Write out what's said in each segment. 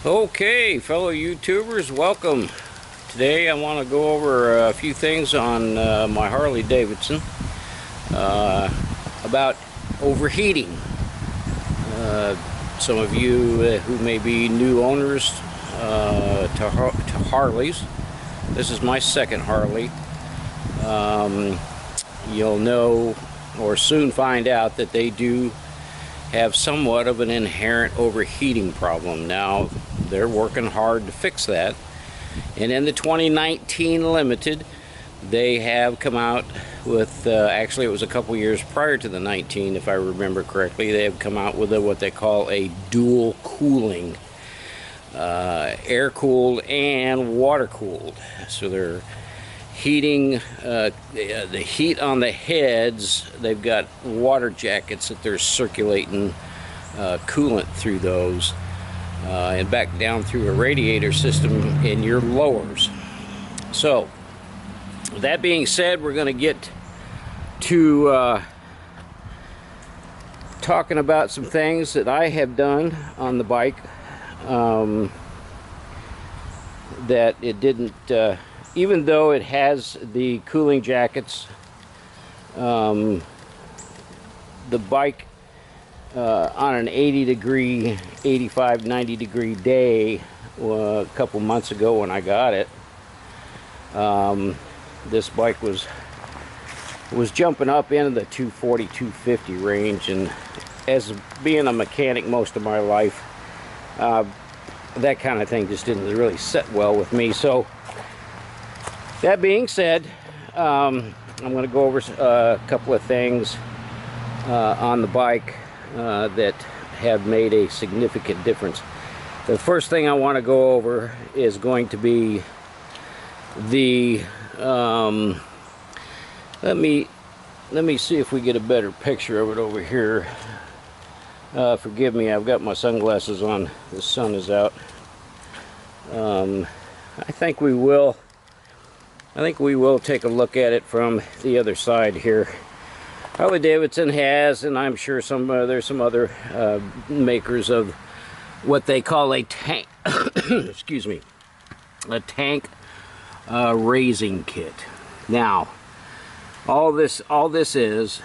Okay, fellow YouTubers, welcome. Today I want to go over a few things on my Harley Davidson about overheating. Some of you who may be new owners to Harleys, this is my second Harley. You'll know or soon find out that they do have somewhat of an inherent overheating problem. Now, they're working hard to fix that. And in the 2019 Limited, they have come out with, actually it was a couple years prior to the 19, if I remember correctly, they have come out with what they call a dual cooling. Air-cooled and water-cooled. So they're heating the heat on the heads. They've got water jackets that they're circulating coolant through those and back down through a radiator system in your lowers. So that being said, we're going to get to talking about some things that I have done on the bike that it didn't even though it has the cooling jackets, the bike on an 80 degree, 85, 90 degree day a couple months ago when I got it, this bike was jumping up into the 240, 250 range, and as being a mechanic most of my life, that kind of thing just didn't really sit well with me. So that being said, I'm going to go over a couple of things on the bike that have made a significant difference. The first thing I want to go over is going to be the let me see if we get a better picture of it over here. Forgive me, I've got my sunglasses on. The sun is out. I think we will take a look at it from the other side here. Harley Davidson has, and I'm sure there's some other makers of what they call a tank excuse me, a tank raising kit. Now, all this is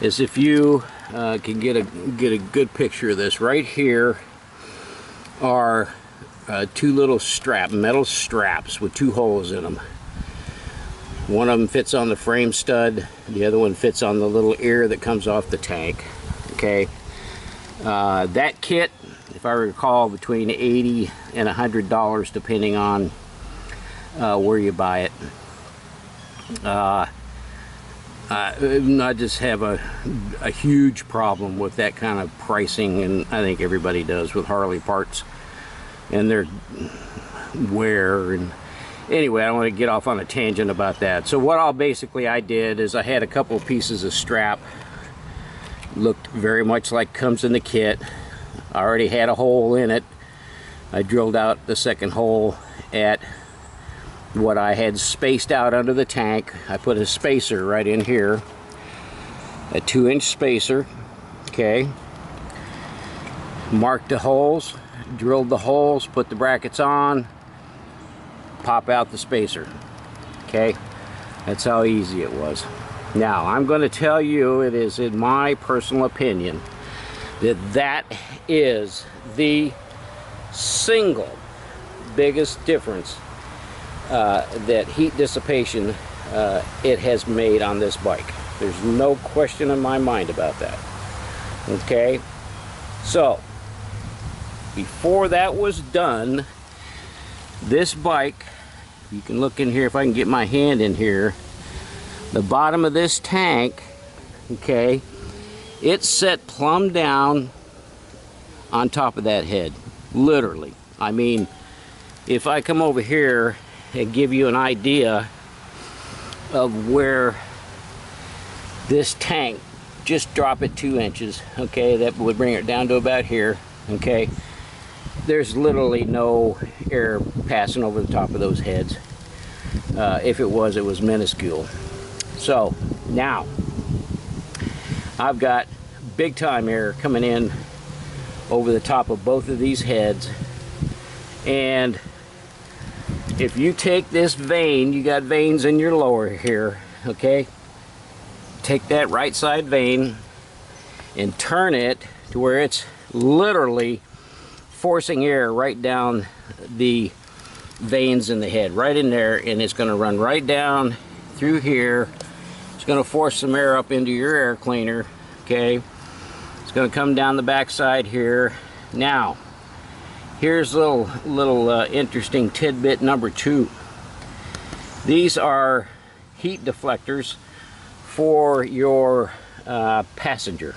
if you can get a good picture of this. Right here are two little metal straps with two holes in them. One of them fits on the frame stud, the other one fits on the little ear that comes off the tank. Okay, that kit, if I recall, between $80 and $100 depending on where you buy it. I just have a huge problem with that kind of pricing, and I think everybody does with Harley parts and their wear. And anyway, I don't want to get off on a tangent about that. So what I did is I had a couple of pieces of strap, looked very much like comes in the kit. I already had a hole in it. I drilled out the second hole at what I had spaced out under the tank. I put a spacer right in here, a 2-inch spacer. Okay, marked the holes, drilled the holes, put the brackets on, pop out the spacer. Okay, that's how easy it was. Now I'm going to tell you, it is in my personal opinion that is the single biggest difference that heat dissipation it has made on this bike. There's no question in my mind about that. Okay, so before that was done, this bike, you can look in here if I can get my hand in here, the bottom of this tank, okay, it's set plumb down on top of that head, literally. I mean, if I come over here and give you an idea of where this tank, just drop it 2 inches, okay, that would bring it down to about here. Okay, there's literally no air passing over the top of those heads. If it was minuscule. So now I've got big time air coming in over the top of both of these heads. And if you take this vane, you got vanes in your lower here, okay? Take that right side vane and turn it to where it's literally forcing air right down the veins in the head, right in there, and it's going to run right down through here. It's going to force some air up into your air cleaner, okay? It's going to come down the back side here. Now, here's a little interesting tidbit number 2. These are heat deflectors for your passenger.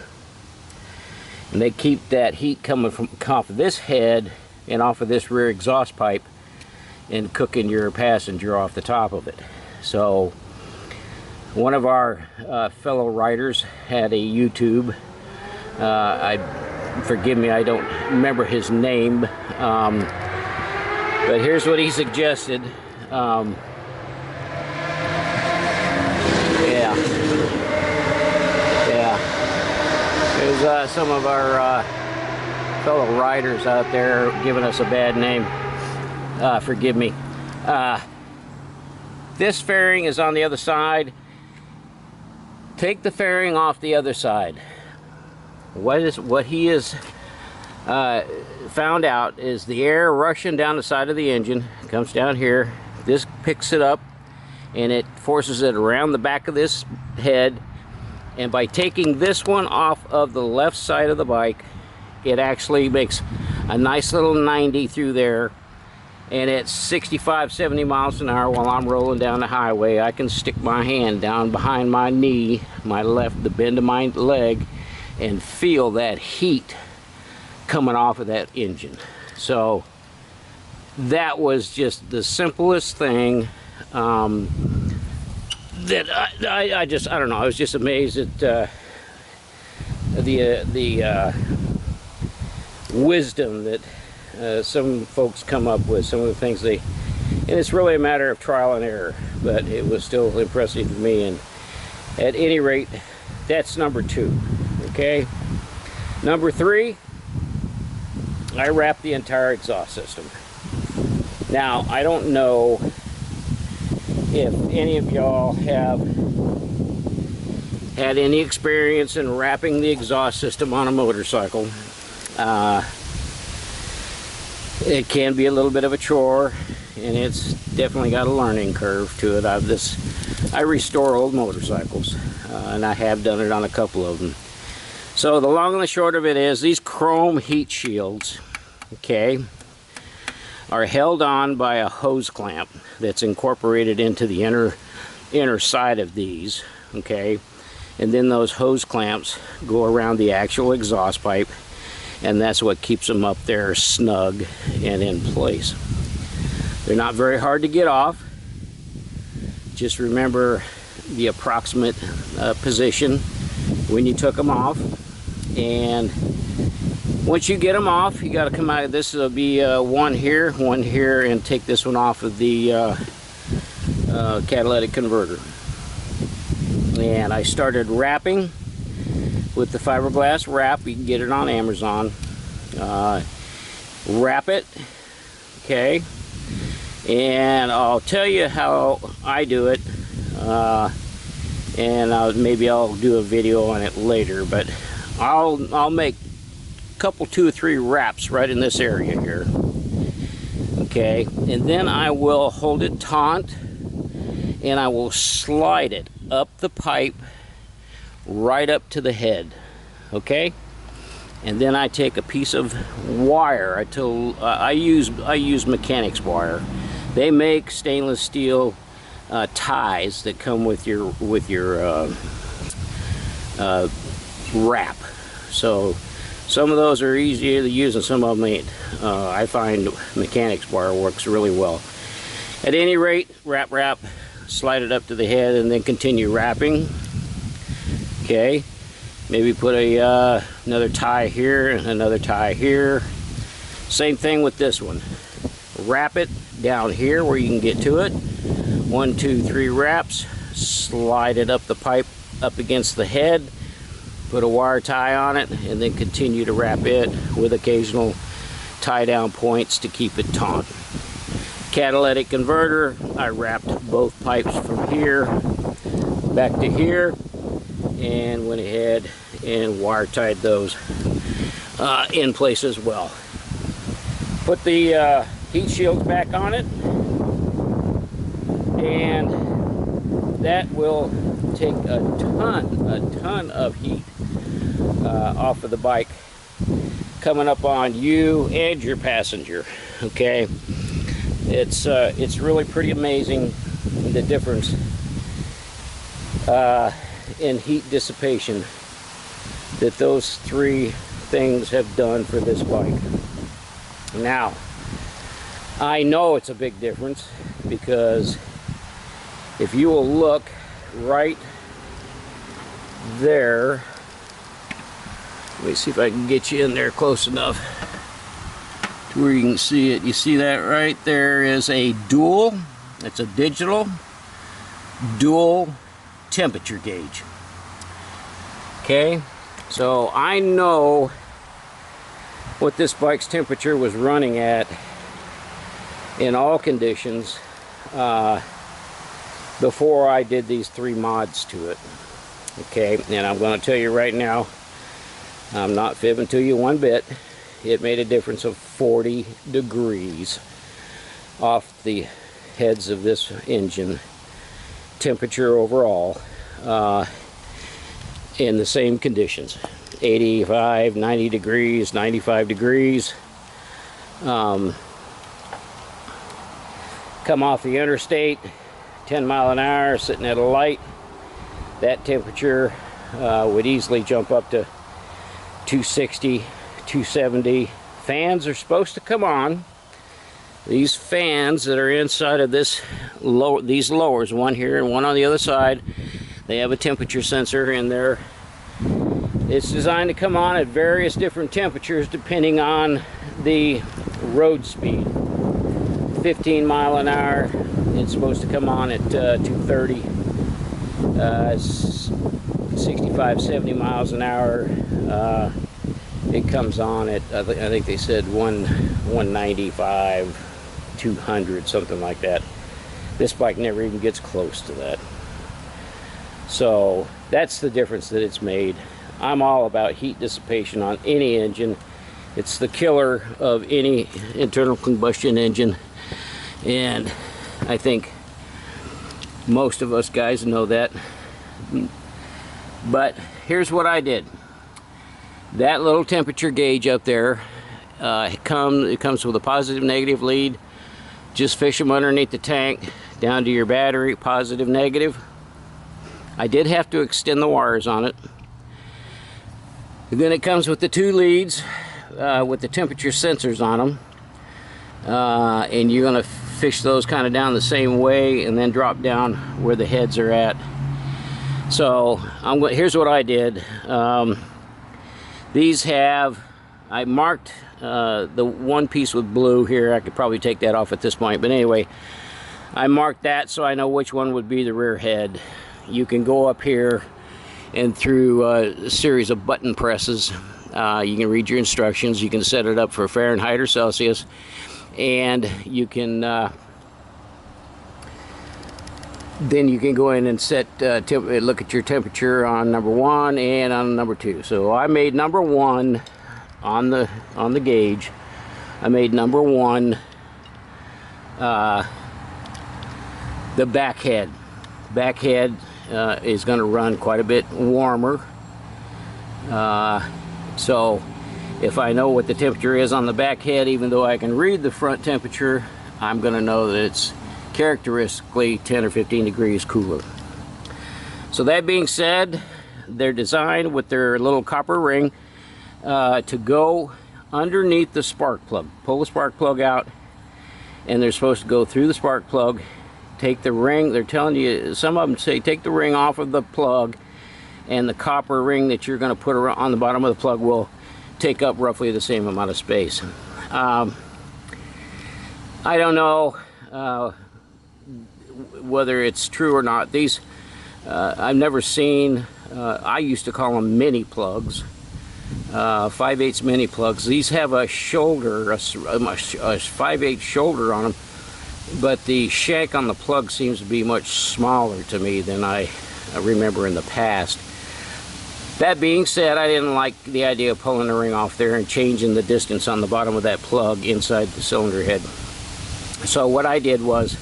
And they keep that heat coming from off of this head and off of this rear exhaust pipe and cooking your passenger off the top of it. So one of our fellow riders had a YouTube. Forgive me, I don't remember his name, but here's what he suggested. There's some of our fellow riders out there giving us a bad name. Forgive me. This fairing is on the other side. Take the fairing off the other side. What he has found out is the air rushing down the side of the engine comes down here. This picks it up and it forces it around the back of this head. And by taking this one off of the left side of the bike, it actually makes a nice little 90 through there. And at 65, 70 miles an hour while I'm rolling down the highway, I can stick my hand down behind my knee, the bend of my leg, and feel that heat coming off of that engine. So that was just the simplest thing. That I don't know, I was just amazed at the wisdom that some folks come up with, some of the things and it's really a matter of trial and error, but it was still impressive to me. And at any rate, that's number 2, okay? Number 3, I wrapped the entire exhaust system. Now, I don't know if any of y'all have had any experience in wrapping the exhaust system on a motorcycle. It can be a little bit of a chore, and it's definitely got a learning curve to it. I restore old motorcycles, and I have done it on a couple of them. So the long and the short of it is, these chrome heat shields, okay, are held on by a hose clamp that's incorporated into the inner side of these, okay? And then those hose clamps go around the actual exhaust pipe, and that's what keeps them up there snug and in place. They're not very hard to get off. Just remember the approximate position when you took them off. And once you get them off, you got to come out of this. There'll be one here, and take this one off of the catalytic converter. And I started wrapping with the fiberglass wrap. You can get it on Amazon. Wrap it, okay? And I'll tell you how I do it, and maybe I'll do a video on it later. But I'll make a couple, 2 or 3 wraps right in this area here, okay? And then I will hold it taut, and I will slide it up the pipe right up to the head, okay? And then I take a piece of wire. I use mechanics wire. They make stainless steel ties that come with your wrap. So some of those are easier to use and some of them ain't. I find mechanics wire works really well. At any rate, wrap, slide it up to the head, and then continue wrapping. Okay, maybe put another tie here and another tie here. Same thing with this one. Wrap it down here where you can get to it. 1, 2, 3 wraps. Slide it up the pipe up against the head. put a wire tie on it, and then continue to wrap it with occasional tie down points to keep it taut. Catalytic converter, I wrapped both pipes from here back to here and went ahead and wire tied those in place as well. Put the heat shields back on it, and that will take a ton of heat off of the bike coming up on you and your passenger. Okay, it's really pretty amazing the difference in heat dissipation that those three things have done for this bike. Now, I know it's a big difference because if you will look right there, let me see if I can get you in there close enough to where you can see it. You see that right there is a dual, it's a digital dual temperature gauge. Okay, so I know what this bike's temperature was running at in all conditions before I did these 3 mods to it. Okay, and I'm going to tell you right now, I'm not fibbing to you one bit, it made a difference of 40 degrees off the heads of this engine temperature overall in the same conditions. 85, 90 degrees, 95 degrees. Come off the interstate, 10 mile an hour, sitting at a light, that temperature would easily jump up to 260, 270. Fans are supposed to come on. These fans that are inside of this these lowers, one here and one on the other side, they have a temperature sensor in there. It's designed to come on at various different temperatures depending on the road speed. 15 mile an hour, it's supposed to come on at 230. 65, 70 miles an hour, it comes on at, I think they said 195, 200, something like that. This bike never even gets close to that. So that's the difference that it's made. I'm all about heat dissipation on any engine. It's the killer of any internal combustion engine, and I think most of us guys know that. But here's what I did. That little temperature gauge up there, it comes with a positive negative lead. Just fish them underneath the tank down to your battery, positive negative. I did have to extend the wires on it. And then it comes with the 2 leads with the temperature sensors on them, and you're going to fish those kind of down the same way and then drop down where the heads are at. So here's what I did. These have, I marked the one piece with blue here. I could probably take that off at this point, but anyway, I marked that so I know which one would be the rear head. You can go up here and through a series of button presses, you can read your instructions. You can set it up for Fahrenheit or Celsius, and you can then you can go in and set look at your temperature on number 1 and on number 2. So I made number 1 on the gauge. I made number 1 the back head. Back head is going to run quite a bit warmer. So if I know what the temperature is on the back head, even though I can read the front temperature, I'm going to know that it's characteristically 10 or 15 degrees cooler. So that being said, they're designed with their little copper ring to go underneath the spark plug. Pull the spark plug out, and they're supposed to go through the spark plug, take the ring. They're telling you, some of them say take the ring off of the plug, and the copper ring that you're going to put on the bottom of the plug will take up roughly the same amount of space. I don't know whether it's true or not. These I've never seen I used to call them mini plugs, 5/8 mini plugs. These have a shoulder, a 5/8 shoulder on them, but the shank on the plug seems to be much smaller to me than I remember in the past. That being said, I didn't like the idea of pulling the ring off there and changing the distance on the bottom of that plug inside the cylinder head. So what I did was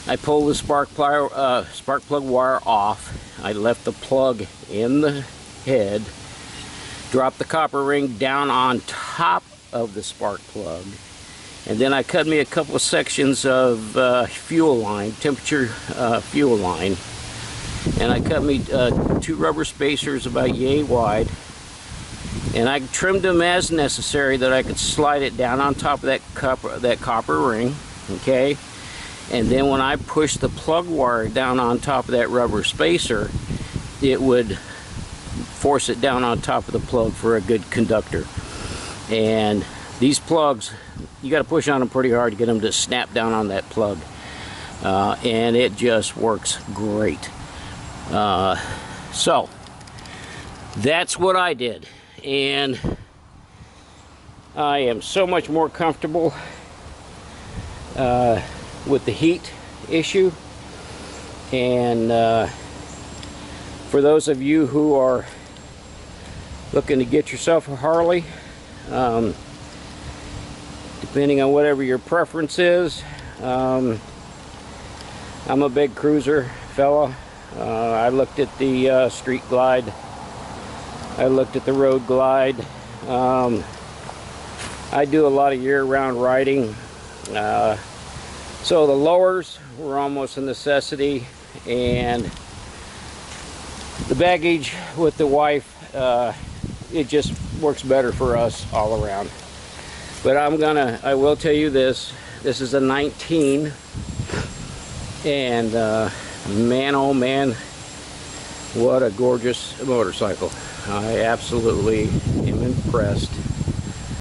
I pulled the spark plug wire off. I left the plug in the head, dropped the copper ring down on top of the spark plug, and then I cut me a couple of sections of fuel line, temperature fuel line, and I cut me 2 rubber spacers about yay wide, and I trimmed them as necessary that I could slide it down on top of that copper ring, okay? And then when I pushed the plug wire down on top of that rubber spacer, it would force it down on top of the plug for a good conductor. And these plugs, you got to push on them pretty hard to get them to snap down on that plug, and it just works great. So that's what I did, and I am so much more comfortable with the heat issue. And for those of you who are looking to get yourself a Harley, depending on whatever your preference is, I'm a big cruiser fella. I looked at the Street Glide, I looked at the Road Glide. I do a lot of year-round riding, so the lowers were almost a necessity, and the baggage with the wife, it just works better for us all around. But I will tell you this is a 19, and man, oh man, what a gorgeous motorcycle. I absolutely am impressed.